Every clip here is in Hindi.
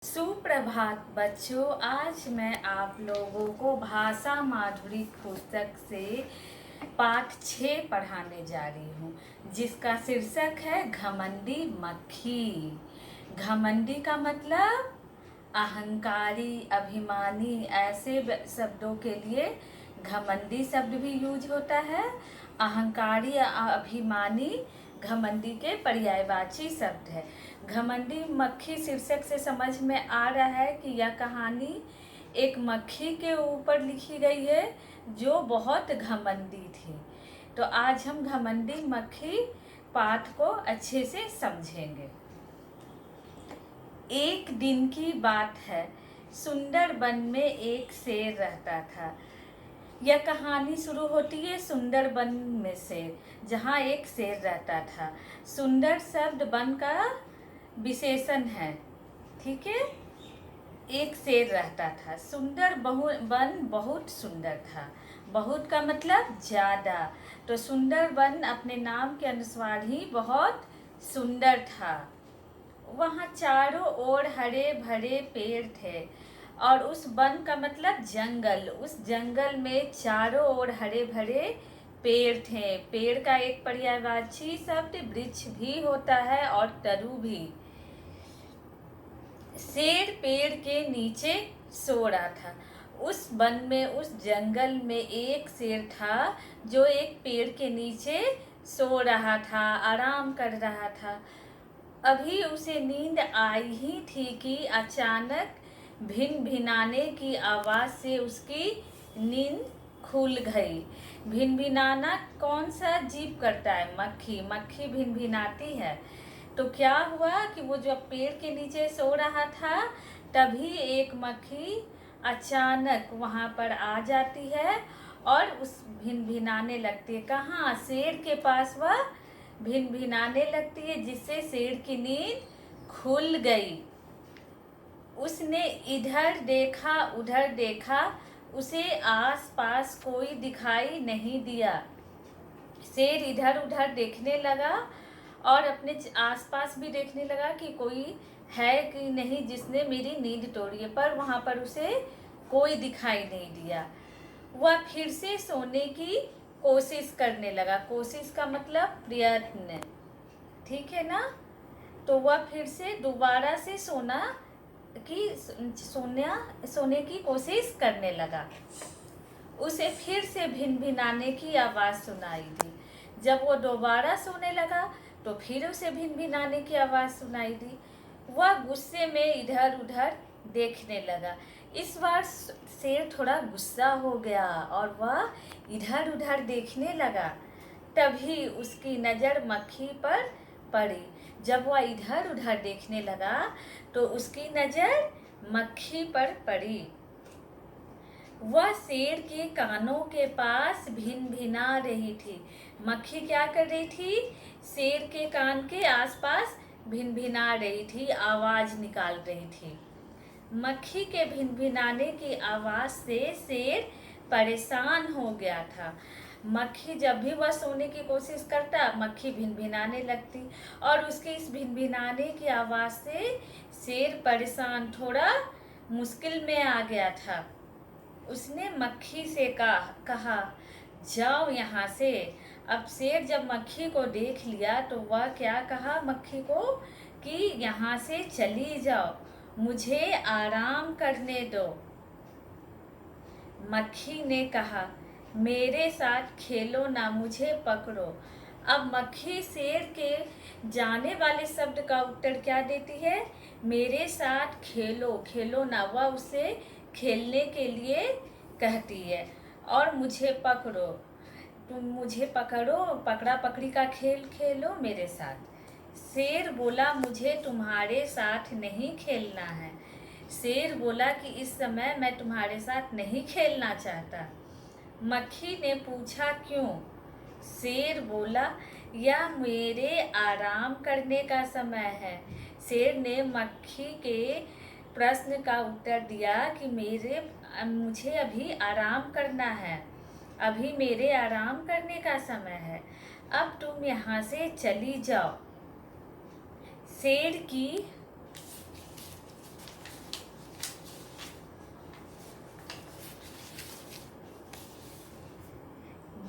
सुप्रभात बच्चों। आज मैं आप लोगों को भाषा माधुरी पुस्तक से पाठ 6 पढ़ाने जा रही हूँ, जिसका शीर्षक है घमंडी मक्खी। घमंडी का मतलब अहंकारी, अभिमानी, ऐसे शब्दों के लिए घमंडी शब्द भी यूज होता है। अहंकारी, अभिमानी घमंडी के पर्यायवाची शब्द है। घमंडी मक्खी शीर्षक से समझ में आ रहा है कि यह कहानी एक मक्खी के ऊपर लिखी गई है जो बहुत घमंडी थी। तो आज हम घमंडी मक्खी पाठ को अच्छे से समझेंगे। एक दिन की बात है, सुंदरबन में एक शेर रहता था। यह कहानी शुरू होती है सुंदरबन में से, जहाँ एक शेर रहता था। सुंदर शब्द वन का विशेषण है, ठीक है। एक शेर रहता था। सुंदर वन बहुत सुंदर था। बहुत का मतलब ज़्यादा। तो सुंदरबन अपने नाम के अनुसार ही बहुत सुंदर था। वहाँ चारों ओर हरे भरे पेड़ थे और उस वन का मतलब जंगल। उस जंगल में चारों ओर हरे भरे पेड़ थे। पेड़ का एक पर्यायवाची शब्द वृक्ष भी होता है और तरु भी। शेर पेड़ के नीचे सो रहा था। उस वन में, उस जंगल में एक शेर था जो एक पेड़ के नीचे सो रहा था, आराम कर रहा था। अभी उसे नींद आई ही थी कि अचानक भिन भिनाने की आवाज़ से उसकी नींद खुल गई। भिन भिनाना कौन सा जीव करता है? मक्खी। मक्खी भिन भिनाती है। तो क्या हुआ कि वो जब पेड़ के नीचे सो रहा था, तभी एक मक्खी अचानक वहाँ पर आ जाती है और उस भिन भिनाने लगती है। कहाँ? शेर के पास वह भिन भिनाने लगती है, जिससे शेर की नींद खुल गई। उसने इधर देखा, उधर देखा, उसे आसपास कोई दिखाई नहीं दिया। शेर इधर उधर देखने लगा और अपने आसपास भी देखने लगा कि कोई है कि नहीं जिसने मेरी नींद तोड़ी है, पर वहाँ पर उसे कोई दिखाई नहीं दिया। वह फिर से सोने की कोशिश करने लगा। कोशिश का मतलब प्रयत्न, ठीक है ना। तो वह फिर से दोबारा से सोने की कोशिश करने लगा। उसे फिर से भिन भिनाने की आवाज़ सुनाई दी। जब वो दोबारा सोने लगा तो फिर उसे भिन भिनाने की आवाज़ सुनाई दी। वह गुस्से में इधर उधर देखने लगा। इस बार शेर थोड़ा गुस्सा हो गया और वह इधर उधर देखने लगा। तभी उसकी नज़र मक्खी पर पड़ी। जब वह इधर उधर देखने लगा तो उसकी नज़र मक्खी पर पड़ी। वह शेर के कानों के पास भिन भिना रही थी। मक्खी क्या कर रही थी? शेर के कान के आसपास भिन भिना रही थी, आवाज़ निकाल रही थी। मक्खी के भिन भिनाने की आवाज़ से शेर परेशान हो गया था। मक्खी जब भी वह सोने की कोशिश करता, मक्खी भिन भिनाने लगती और उसके इस भिन भिनाने की आवाज़ से शेर परेशान, थोड़ा मुश्किल में आ गया था। उसने मक्खी से कहा, जाओ यहाँ से। अब शेर जब मक्खी को देख लिया तो वह क्या कहा मक्खी को कि यहाँ से चली जाओ, मुझे आराम करने दो। मक्खी ने कहा, मेरे साथ खेलो ना, मुझे पकड़ो। अब मक्खी शेर के जाने वाले शब्द का उत्तर क्या देती है? मेरे साथ खेलो। खेलो ना, वह उसे खेलने के लिए कहती है। और मुझे पकड़ो, तुम मुझे पकड़ो, पकड़ा पकड़ी का खेल खेलो मेरे साथ। शेर बोला, मुझे तुम्हारे साथ नहीं खेलना है। शेर बोला कि इस समय मैं तुम्हारे साथ नहीं खेलना चाहता। मक्खी ने पूछा, क्यों? शेर बोला, यह मेरे आराम करने का समय है। शेर ने मक्खी के प्रश्न का उत्तर दिया कि मुझे अभी आराम करना है, अभी मेरे आराम करने का समय है, अब तुम यहाँ से चली जाओ। शेर की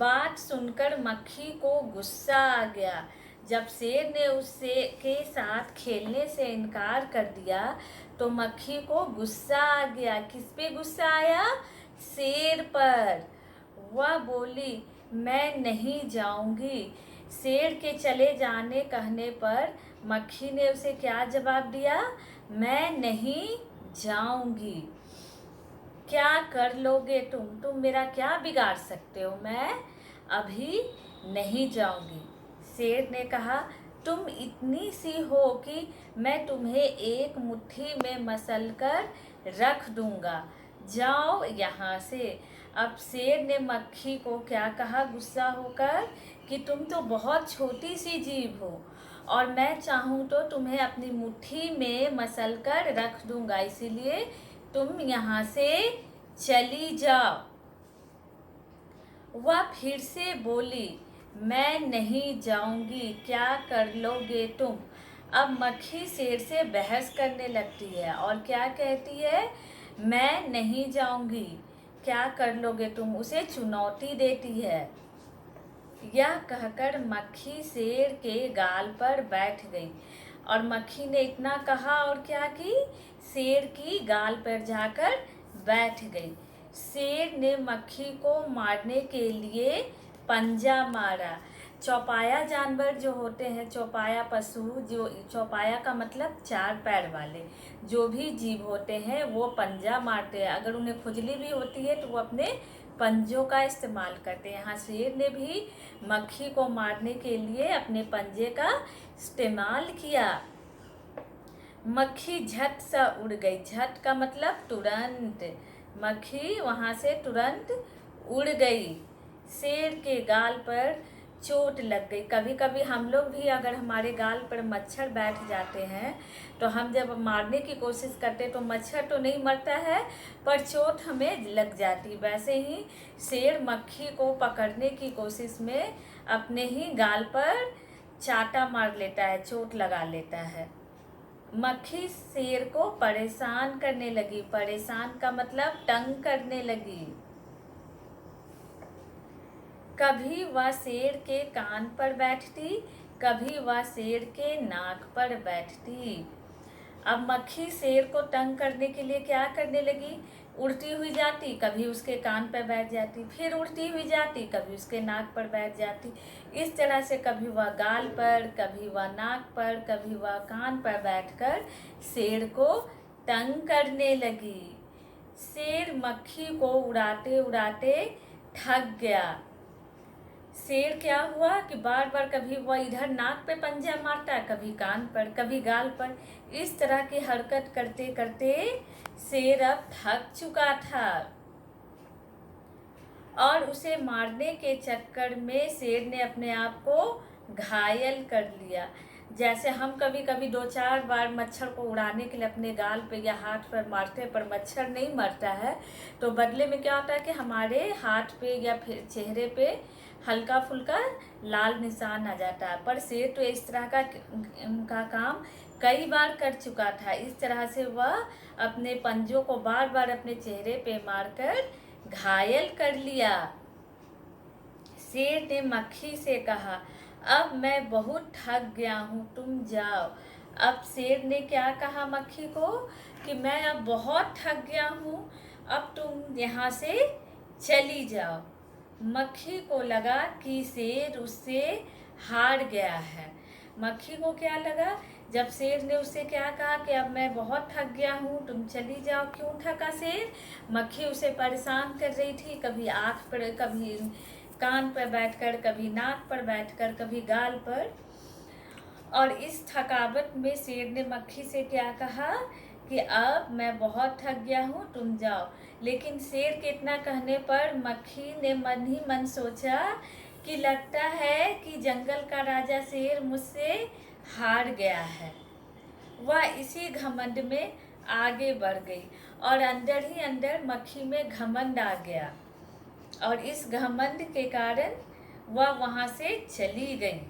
बात सुनकर मक्खी को गुस्सा आ गया। जब शेर ने उससे के साथ खेलने से इनकार कर दिया तो मक्खी को गुस्सा आ गया। किस पे गुस्सा आया? शेर पर। वह बोली, मैं नहीं जाऊंगी। शेर के चले जाने कहने पर मक्खी ने उसे क्या जवाब दिया? मैं नहीं जाऊंगी। क्या कर लोगे तुम मेरा क्या बिगाड़ सकते हो? मैं अभी नहीं जाऊंगी। शेर ने कहा, तुम इतनी सी हो कि मैं तुम्हें एक मुट्ठी में मसलकर रख दूंगा, जाओ यहाँ से। अब शेर ने मक्खी को क्या कहा गुस्सा होकर कि तुम तो बहुत छोटी सी जीव हो और मैं चाहूँ तो तुम्हें अपनी मुट्ठी में मसलकर रख दूंगा, इसीलिए तुम यहाँ से चली जाओ। वह फिर से बोली, मैं नहीं जाऊंगी, क्या कर लोगे तुम? अब मक्खी शेर से बहस करने लगती है और क्या कहती है? मैं नहीं जाऊंगी, क्या कर लोगे तुम? उसे चुनौती देती है। यह कहकर मक्खी शेर के गाल पर बैठ गई और मक्खी ने इतना कहा और क्या की? शेर की गाल पर जाकर बैठ गई। शेर ने मक्खी को मारने के लिए पंजा मारा। चौपाया जानवर जो होते हैं, चौपाया पशु, जो चौपाया का मतलब चार पैर वाले जो भी जीव होते हैं वो पंजा मारते हैं। अगर उन्हें खुजली भी होती है तो वो अपने पंजों का इस्तेमाल करते हैं। यहाँ शेर ने भी मक्खी को मारने के लिए अपने पंजे का इस्तेमाल किया। मक्खी झट सा उड़ गई। झट का मतलब तुरंत। मक्खी वहाँ से तुरंत उड़ गई। शेर के गाल पर चोट लग गई। कभी कभी हम लोग भी अगर हमारे गाल पर मच्छर बैठ जाते हैं तो हम जब मारने की कोशिश करते तो मच्छर तो नहीं मरता है पर चोट हमें लग जाती। वैसे ही शेर मक्खी को पकड़ने की कोशिश में अपने ही गाल पर चाटा मार लेता है, चोट लगा लेता है। मक्खी शेर को परेशान करने लगी। परेशान का मतलब तंग करने लगी। कभी वह शेर के कान पर बैठती, कभी वह शेर के नाक पर बैठती। अब मक्खी शेर को तंग करने के लिए क्या करने लगी? उड़ती हुई जाती, कभी उसके कान पर बैठ जाती, फिर उड़ती हुई जाती, कभी उसके नाक पर बैठ जाती। इस तरह से कभी वह गाल पर, कभी वह नाक पर, कभी वह कान पर बैठकर शेर को तंग करने लगी। शेर मक्खी को उड़ाते उड़ाते थक गया। शेर क्या हुआ कि बार बार कभी वह इधर नाक पे पंजा मारता, कभी कान पर, कभी गाल पर। इस तरह की हरकत करते करते शेर अब थक चुका था और उसे मारने के चक्कर में शेर ने अपने आप को घायल कर लिया। जैसे हम कभी कभी 2-4 बार मच्छर को उड़ाने के लिए अपने गाल पे या हाथ पर मारते हैं पर मच्छर नहीं मरता है, तो बदले में क्या होता है कि हमारे हाथ पे या फिर चेहरे पे हल्का फुल्का लाल निशान आ जाता है। पर शेर तो इस तरह का काम कई बार कर चुका था। इस तरह से वह अपने पंजों को बार बार अपने चेहरे पे मारकर घायल कर लिया। शेर ने मक्खी से कहा, अब मैं बहुत थक गया हूँ, तुम जाओ। अब शेर ने क्या कहा मक्खी को कि मैं अब बहुत थक गया हूँ, अब तुम यहाँ से चली जाओ। मक्खी को लगा कि शेर उससे हार गया है। मक्खी को क्या लगा जब शेर ने उससे क्या कहा कि अब मैं बहुत थक गया हूँ, तुम चली जाओ। क्यों थका शेर? मक्खी उसे परेशान कर रही थी, कभी आँख पर, कभी कान पर बैठकर, कभी नाक पर बैठकर, कभी गाल पर। और इस थकावट में शेर ने मक्खी से क्या कहा कि अब मैं बहुत थक गया हूँ, तुम जाओ। लेकिन शेर के इतना कहने पर मक्खी ने मन ही मन सोचा कि लगता है कि जंगल का राजा शेर मुझसे हार गया है। वह इसी घमंड में आगे बढ़ गई और अंदर ही अंदर मक्खी में घमंड आ गया और इस घमंड के कारण वह वहाँ से चली गई।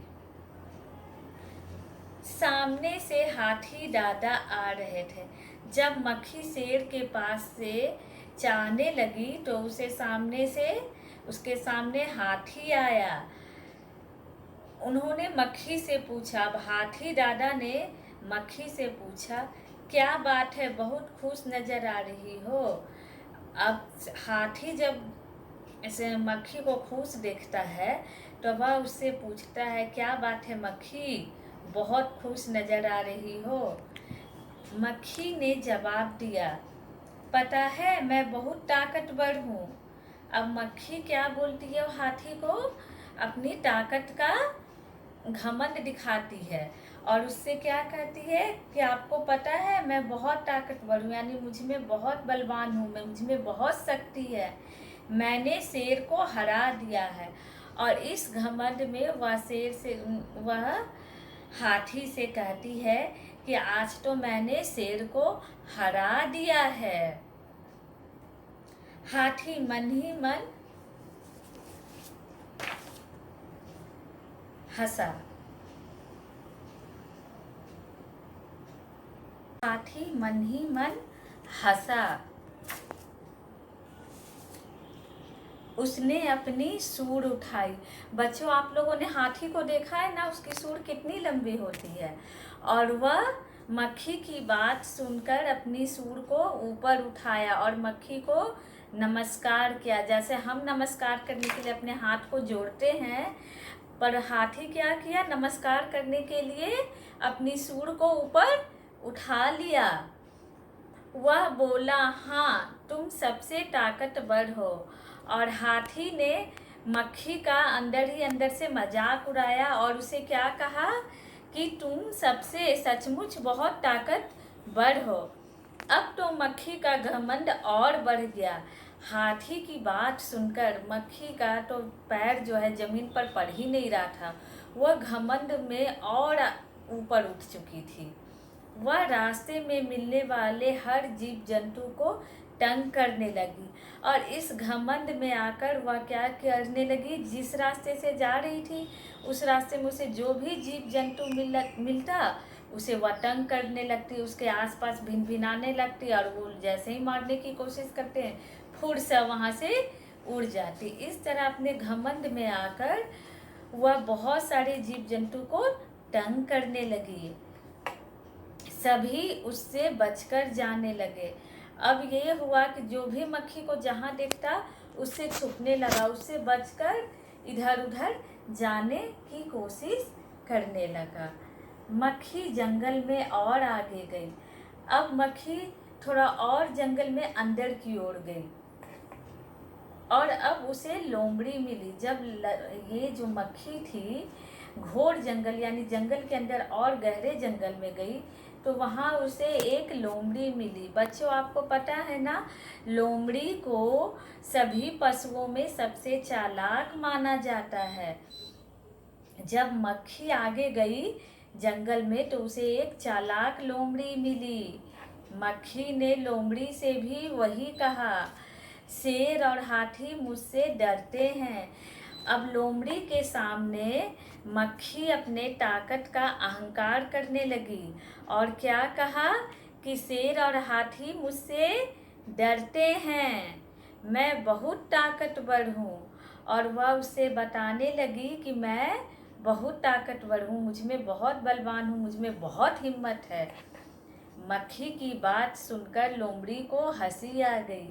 सामने से हाथी दादा आ रहे थे। जब मक्खी शेर के पास से जाने लगी तो उसे सामने से उसके सामने हाथी आया। उन्होंने मक्खी से पूछा, अब हाथी दादा ने मक्खी से पूछा, क्या बात है, बहुत खुश नजर आ रही हो। अब हाथी जब ऐसे मक्खी को खुश देखता है तो वह उससे पूछता है, क्या बात है मक्खी, बहुत खुश नजर आ रही हो। मक्खी ने जवाब दिया, पता है मैं बहुत ताकतवर हूँ। अब मक्खी क्या बोलती है, हाथी को अपनी ताकत का घमंड दिखाती है और उससे क्या कहती है कि आपको पता है मैं बहुत ताकतवर हूँ, यानी मुझ में बहुत बलवान हूँ, मैं मुझ में बहुत शक्ति है, मैंने शेर को हरा दिया है। और इस घमंड में वह हाथी से कहती है कि आज तो मैंने शेर को हरा दिया है। हाथी मन ही मन हंसा। हाथी मन ही मन हंसा। उसने अपनी सूंड उठाई। बच्चों, आप लोगों ने हाथी को देखा है ना, उसकी सूंड कितनी लंबी होती है। और वह मक्खी की बात सुनकर अपनी सूंड को ऊपर उठाया और मक्खी को नमस्कार किया, जैसे हम नमस्कार करने के लिए अपने हाथ को जोड़ते हैं। पर हाथी क्या किया, नमस्कार करने के लिए अपनी सूंड को ऊपर उठा लिया। वह बोला, हाँ तुम सबसे ताकतवर हो। और हाथी ने मक्खी का अंदर ही अंदर से मजाक उड़ाया और उसे क्या कहा कि तुम सबसे सचमुच बहुत ताकतवर हो। अब तो मक्खी का घमंड और बढ़ गया। हाथी की बात सुनकर मक्खी का तो पैर जो है जमीन पर पड़ ही नहीं रहा था। वह घमंड में और ऊपर उठ चुकी थी। वह रास्ते में मिलने वाले हर जीव जंतु को तंग करने लगी और इस घमंड में आकर वह क्या करने लगी, जिस रास्ते से जा रही थी उस रास्ते में उसे जो भी जीव जंतु मिलता उसे वह तंग करने लगती, उसके आसपास भिनभिनाने लगती और वो जैसे ही मारने की कोशिश करते हैं फुर से वहाँ से उड़ जाती। इस तरह अपने घमंड में आकर वह बहुत सारे जीव जंतु को तंग करने लगी। सभी उससे बचकर जाने लगे। अब ये हुआ कि जो भी मक्खी को जहाँ देखता उससे छुपने लगा, उससे बचकर इधर उधर जाने की कोशिश करने लगा। मक्खी जंगल में और आगे गई। अब मक्खी थोड़ा और जंगल में अंदर की ओर गई और अब उसे लोमड़ी मिली। जब ये जो मक्खी थी घोर जंगल यानी जंगल के अंदर और गहरे जंगल में गई तो वहाँ उसे एक लोमड़ी मिली। बच्चों, आपको पता है ना, लोमड़ी को सभी पशुओं में सबसे चालाक माना जाता है। जब मक्खी आगे गई जंगल में तो उसे एक चालाक लोमड़ी मिली। मक्खी ने लोमड़ी से भी वही कहा, शेर और हाथी मुझसे डरते हैं। अब लोमड़ी के सामने मक्खी अपने ताकत का अहंकार करने लगी और क्या कहा कि शेर और हाथी मुझसे डरते हैं, मैं बहुत ताकतवर हूँ। और वह उसे बताने लगी कि मैं बहुत ताकतवर हूँ, मुझ में बहुत बलवान हूँ, मुझ में बहुत हिम्मत है। मक्खी की बात सुनकर लोमड़ी को हंसी आ गई।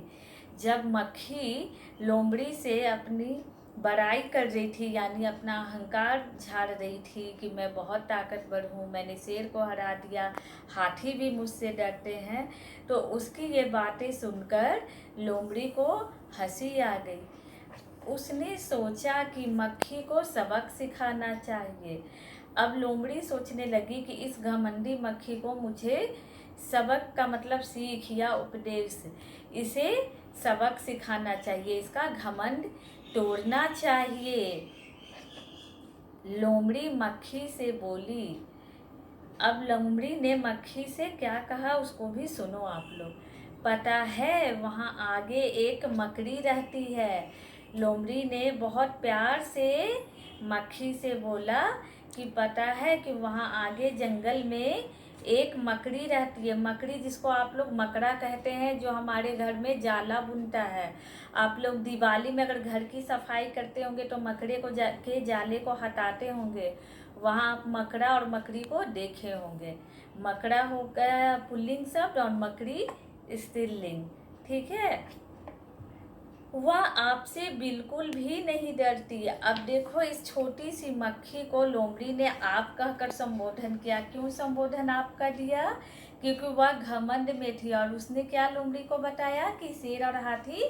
जब मक्खी लोमड़ी से अपनी बड़ाई कर रही थी यानी अपना अहंकार झाड़ रही थी कि मैं बहुत ताकतवर हूँ, मैंने शेर को हरा दिया, हाथी भी मुझसे डरते हैं, तो उसकी ये बातें सुनकर लोमड़ी को हंसी आ गई। उसने सोचा कि मक्खी को सबक सिखाना चाहिए। अब लोमड़ी सोचने लगी कि इस घमंडी मक्खी को मुझे सबक का मतलब सीख या उपदेश, इसे सबक सिखाना चाहिए, इसका घमंड तोड़ना चाहिए। लोमड़ी मक्खी से बोली। अब लोमड़ी ने मक्खी से क्या कहा उसको भी सुनो आप लोग। पता है वहाँ आगे एक मकड़ी रहती है। लोमड़ी ने बहुत प्यार से मक्खी से बोला कि पता है कि वहाँ आगे जंगल में एक मकड़ी रहती है, मकड़ी जिसको आप लोग मकड़ा कहते हैं, जो हमारे घर में जाला बुनता है। आप लोग दिवाली में अगर घर की सफाई करते होंगे तो मकड़े को के जाले को हटाते होंगे, वहाँ आप मकड़ा और मकड़ी को देखे होंगे। मकड़ा हो गया पुल्लिंग शब्द और मकड़ी स्त्रीलिंग, ठीक है। वह आपसे बिल्कुल भी नहीं डरती। अब देखो, इस छोटी सी मक्खी को लोमड़ी ने आप कहकर संबोधन किया। क्यों संबोधन आपका दिया? क्योंकि वह घमंड में थी और उसने क्या लोमड़ी को बताया कि शेर और हाथी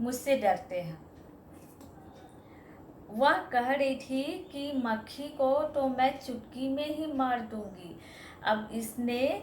मुझसे डरते हैं। वह कह रही थी कि मक्खी को तो मैं चुटकी में ही मार दूंगी। अब इसने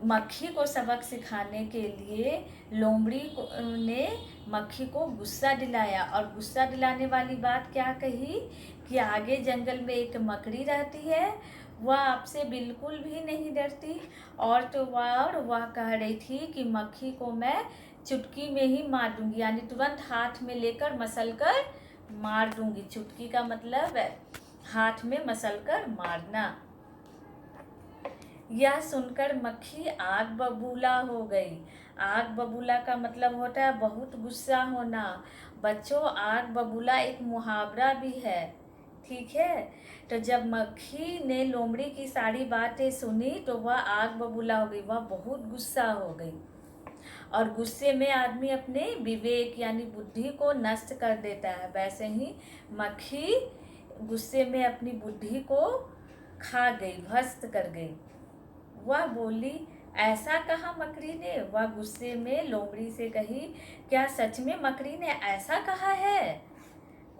मक्खी को सबक सिखाने के लिए लोमड़ी ने मक्खी को गुस्सा दिलाया, और गुस्सा दिलाने वाली बात क्या कही कि आगे जंगल में एक मकड़ी रहती है, वह आपसे बिल्कुल भी नहीं डरती। और तो वह कह रही थी कि मक्खी को मैं चुटकी में ही मार दूंगी, यानी तुरंत हाथ में लेकर मसल कर मार दूंगी। चुटकी का मतलब है हाथ में मसल कर मारना। यह सुनकर मक्खी आग बबूला हो गई। आग बबूला का मतलब होता है बहुत गुस्सा होना। बच्चों, आग बबूला एक मुहावरा भी है, ठीक है। तो जब मक्खी ने लोमड़ी की सारी बातें सुनी तो वह आग बबूला हो गई, वह बहुत गुस्सा हो गई। और गुस्से में आदमी अपने विवेक यानी बुद्धि को नष्ट कर देता है, वैसे ही मक्खी गुस्से में अपनी बुद्धि को खा गई, ध्वस्त कर गई। वह बोली, ऐसा कहा मकड़ी ने? वह गुस्से में लोमड़ी से कही, क्या सच में मकड़ी ने ऐसा कहा है?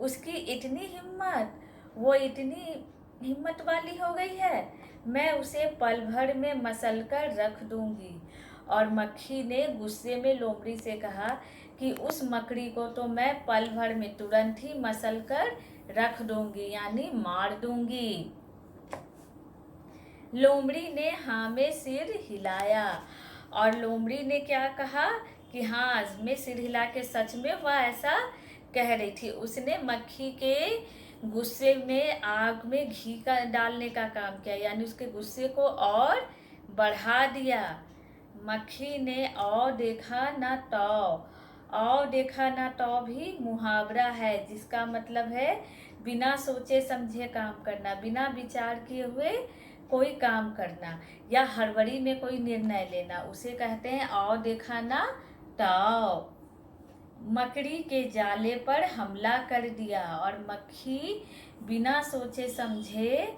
उसकी इतनी हिम्मत, वो इतनी हिम्मत वाली हो गई है, मैं उसे पल भर में मसल कर रख दूंगी। और मक्खी ने गुस्से में लोमड़ी से कहा कि उस मकड़ी को तो मैं पल भर में तुरंत ही मसल कर रख दूंगी, यानी मार दूंगी। लोमड़ी ने हाँ में सिर हिलाया, और लोमड़ी ने क्या कहा कि हाँ, में सिर हिला के सच में वह ऐसा कह रही थी। उसने मक्खी के गुस्से में आग में घी का डालने का काम किया, यानी उसके गुस्से को और बढ़ा दिया। मक्खी ने औ देखा ना तौ। औ देखा ना तौ भी मुहावरा है, जिसका मतलब है बिना सोचे समझे काम करना, बिना विचार किए हुए कोई काम करना, या हड़बड़ी में कोई निर्णय लेना, उसे कहते हैं औ देखा ना तौ। मकड़ी के जाले पर हमला कर दिया, और मक्खी बिना सोचे समझे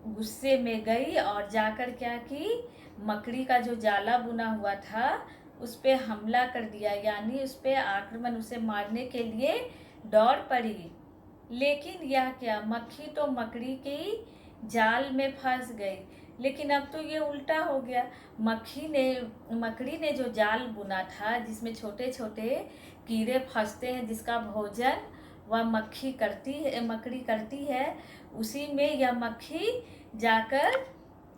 गुस्से में गई और जाकर क्या की, मकड़ी का जो जाला बुना हुआ था उस पे हमला कर दिया, यानी उस पे आक्रमण, उसे मारने के लिए दौड़ पड़ी। लेकिन यह क्या, मक्खी तो मकड़ी की जाल में फंस गई। लेकिन अब तो ये उल्टा हो गया। मकड़ी ने जो जाल बुना था जिसमें छोटे छोटे कीड़े फंसते हैं, जिसका भोजन वह मकड़ी करती है, उसी में यह मक्खी जाकर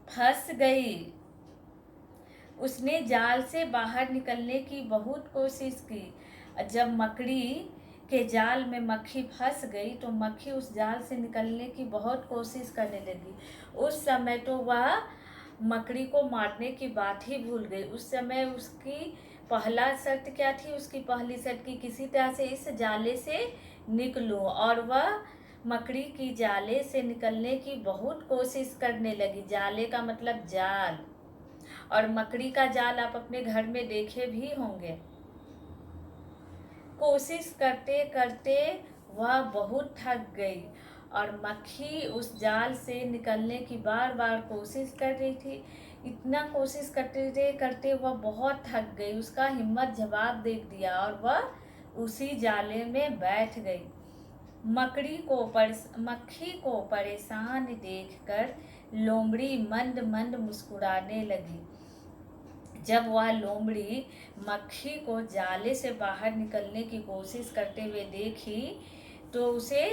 फंस गई। उसने जाल से बाहर निकलने की बहुत कोशिश की। जब मकड़ी के जाल में मक्खी फंस गई तो मक्खी उस जाल से निकलने की बहुत कोशिश करने लगी। उस समय तो वह मकड़ी को मारने की बात ही भूल गई। उस समय उसकी पहला शर्त क्या थी? उसकी पहली शर्त की किसी तरह से इस जाले से निकलूं, और वह मकड़ी की जाले से निकलने की बहुत कोशिश करने लगी। जाले का मतलब जाल, और मकड़ी का जाल आप अपने घर में देखे भी होंगे। कोशिश करते करते वह बहुत थक गई, और मक्खी उस जाल से निकलने की बार बार कोशिश कर रही थी। इतना कोशिश करते करते वह बहुत थक गई, उसका हिम्मत जवाब दे दिया और वह उसी जाले में बैठ गई। मक्खी को परेशान देखकर लोमड़ी मंद मंद मुस्कुराने लगी। जब वह लोमड़ी मक्खी को जाले से बाहर निकलने की कोशिश करते हुए देखी तो उसे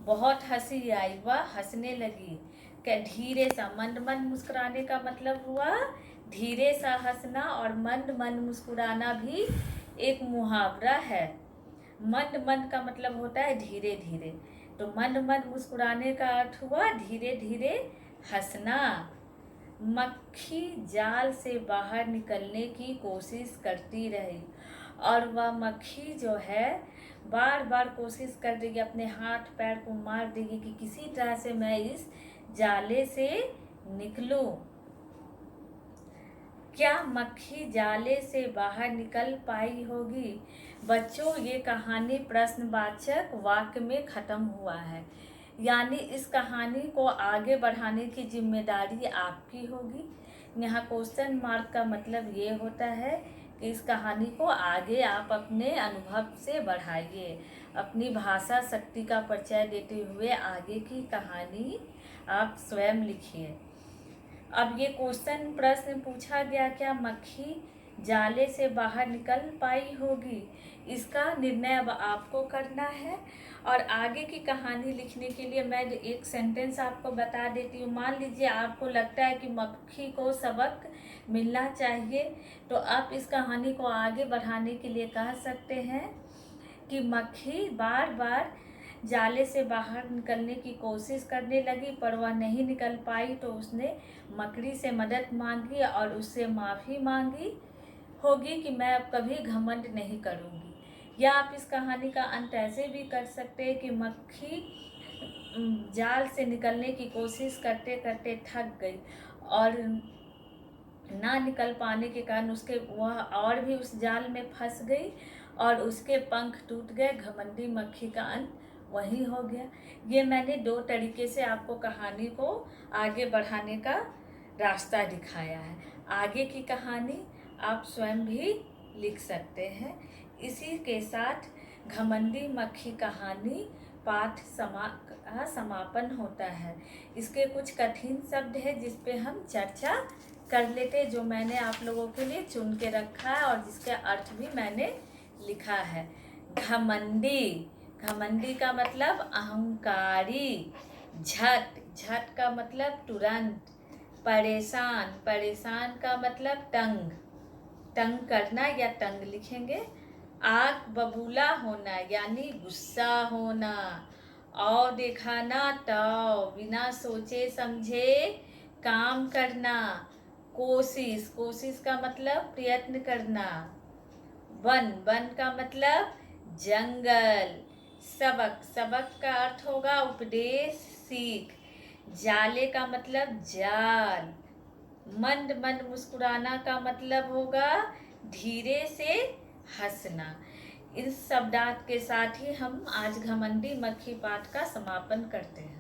बहुत हंसी आई। वह हंसने लगी। धीरे सा, मंद मंद मुस्कुराने का मतलब हुआ धीरे सा हंसना, और मंद मंद मुस्कुराना भी एक मुहावरा है। मंद मंद का मतलब होता है धीरे धीरे, तो मंद मंद मुस्कुराने का अर्थ हुआ धीरे धीरे हंसना। मक्खी जाल से बाहर निकलने की कोशिश करती रही और वह मक्खी जो है बार बार कोशिश कर देगी, अपने हाथ पैर को मार देगी कि किसी तरह से मैं इस जाले से निकलूं। क्या मक्खी जाले से बाहर निकल पाई होगी? बच्चों, ये कहानी प्रश्नवाचक वाक्य में ख़त्म हुआ है, यानी इस कहानी को आगे बढ़ाने की जिम्मेदारी आपकी होगी। यहाँ क्वेश्चन मार्क का मतलब ये होता है कि इस कहानी को आगे आप अपने अनुभव से बढ़ाइए, अपनी भाषा शक्ति का परिचय देते हुए आगे की कहानी आप स्वयं लिखिए। अब ये क्वेश्चन प्रश्न पूछा गया, क्या मक्खी जाले से बाहर निकल पाई होगी? इसका निर्णय अब आपको करना है। और आगे की कहानी लिखने के लिए मैं एक सेंटेंस आपको बता देती हूँ। मान लीजिए आपको लगता है कि मक्खी को सबक मिलना चाहिए, तो आप इस कहानी को आगे बढ़ाने के लिए कह सकते हैं कि मक्खी बार बार जाले से बाहर निकलने की कोशिश करने लगी, पर वह नहीं निकल पाई, तो उसने मकड़ी से मदद मांगी और उससे माफ़ी मांगी होगी कि मैं अब कभी घमंड नहीं करूँगी। या आप इस कहानी का अंत ऐसे भी कर सकते हैं कि मक्खी जाल से निकलने की कोशिश करते करते थक गई और ना निकल पाने के कारण वह और भी उस जाल में फंस गई और उसके पंख टूट गए। घमंडी मक्खी का अंत वही हो गया। ये मैंने 2 तरीके से आपको कहानी को आगे बढ़ाने का रास्ता दिखाया है। आगे की कहानी आप स्वयं भी लिख सकते हैं। इसी के साथ घमंडी मक्खी कहानी पाठ समापन होता है। इसके कुछ कठिन शब्द है जिस पे हम चर्चा कर लेते, जो मैंने आप लोगों के लिए चुन के रखा है और जिसके अर्थ भी मैंने लिखा है। घमंडी, घमंडी का मतलब अहंकारी। झट, झट का मतलब तुरंत। परेशान, परेशान का मतलब तंग, तंग करना या तंग लिखेंगे। आग बबूला होना यानी गुस्सा होना। और देखा ना तो बिना सोचे समझे काम करना। कोशिश, कोशिश का मतलब प्रयत्न करना। वन, वन का मतलब जंगल। सबक, सबक का अर्थ होगा उपदेश, सीख। जाले का मतलब जाल। मंद मंद मुस्कुराना का मतलब होगा धीरे से हंसना। इस शब्दार्थ के साथ ही हम आज घमंडी मक्खी पाठ का समापन करते हैं।